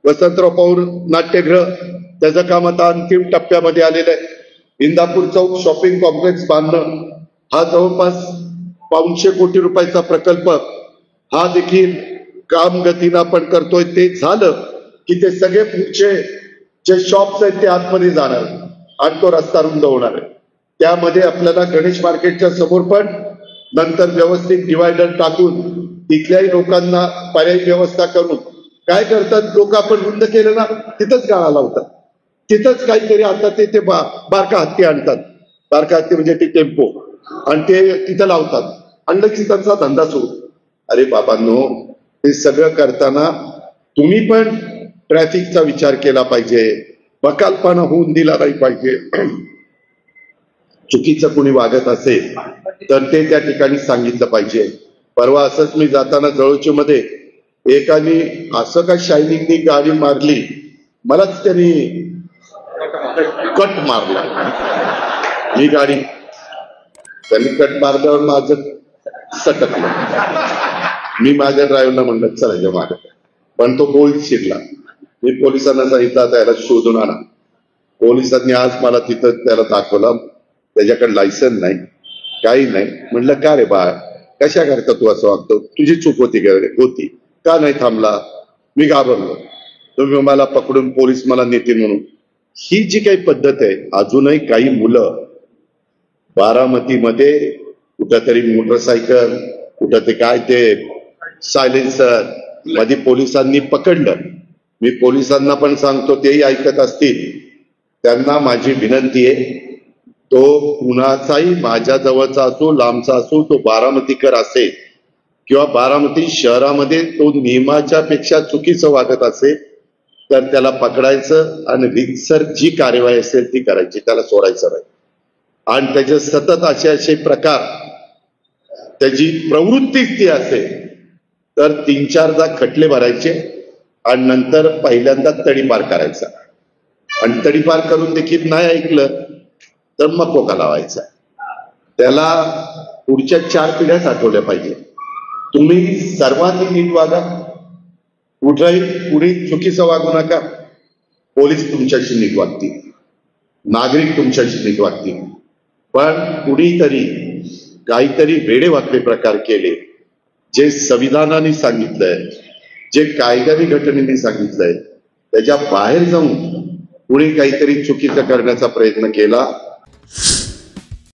वसंतराव पवार नाट्यगृह त्याचं काम आता अंतिम टप्प्यामध्ये आलेलं आहे। इंदापूर चौक शॉपिंग कॉम्प्लेक्स बांधणं हा जवळपास 500 कोटी रुपयाचा प्रकल्प, हा देखील काम गतीनं आपण करतोय। ते झालं की ते सगळे पुढचे जे शॉप्स आहेत ते आतमध्ये जाणार आणि तो रस्ता रुंद होणार आहे। त्यामध्ये आपल्याला गणेश मार्केटच्या समोर पण नंतर व्यवस्थित डिवायडर टाकून तिथल्याही लोकांना पर्यायी व्यवस्था करून काय करतात लोक, आपण रुंद केलं ना तिथंच गाळा लावतात, तिथंच काहीतरी आता ते बारका हत्ती आणतात, बारका हत्ती म्हणजे ते टेम्पो, आणि ते तिथं लावतात आणि लगेच त्यांचा धंदा सुरू। अरे बाबांनो, हे सगळं करताना तुम्ही पण ट्रॅफिकचा विचार केला पाहिजे, बकालपणा होऊन दिला नाही पाहिजे। चुकीचं कुणी वागत असेल तर ते त्या ठिकाणी सांगितलं पाहिजे। परवा असंच मी जाताना जळोची मध्ये एकाने असं काय शायनिंगनी गाडी मारली, मलाच त्यांनी कट मारला। ही गाडी त्यांनी कट मारल्यावर माझं सटकलं। मी माझ्या ड्रायव्हरला म्हणलं चला मागे, पण तो गोल शिरला। मी पोलिसांना सांगितलं त्याला शोधून आणा। पोलिसांनी आज मला तिथं त्याला दाखवलं, त्याच्याकडे लायसन नाही काही नाही। म्हणलं का रे बा, कशा करता तू असं वागतो, तुझी चूक होती का? होती। का नाही थांबला? मी घाबरलो, तुम्ही मला पकडून पोलीस मला नेतील म्हणून। ही जी काही पद्धत आहे, अजूनही काही मुलं बारामतीमध्ये कुठंतरी मोटरसायकल, कुठं ते काय ते सायलेन्सर मध्ये पोलिसांनी पकडलं। मी पोलिसांना पण सांगतो, तेही ऐकत असतील, त्यांना माझी विनंती आहे, तो कुणाचाही माझ्या जवळचा असो लांबचा असो, तो बारामतीकर असेल किंवा बारामती शहरामध्ये तो नियमाच्या पेक्षा चुकीचं वागत असेल तर त्याला पकडायचं आणि रीतसर जी कार्यवाही असेल ती करायची, त्याला सोडायचं नाही। आणि त्याचे सतत असे प्रकार, त्याची प्रवृत्ती ती असेल तर 3-4दा खटले भरायचे आणि नंतर पहिल्यांदा तडीपार करायचा, आणि तडीपार करून देखील नाही ऐकलं तर मग कोका लावायचा। त्याला पुढच्या 4 पिढ्याच आठवल्या पाहिजे। तुम्ही सर्वांनी नीट वागा, कुणी चुकीचं वागू नका। पोलीस तुमच्याशी नीट वागतील, नागरिक तुमच्याशी नीट वागतील, पण कुणीतरी काहीतरी वेडेवाकडे प्रकार केले, जे संविधानाने सांगितलंय, जे कायद्याने घटनेने सांगितलंय, त्याच्या बाहेर जाऊन कुणी काहीतरी चुकीचं करण्याचा प्रयत्न केला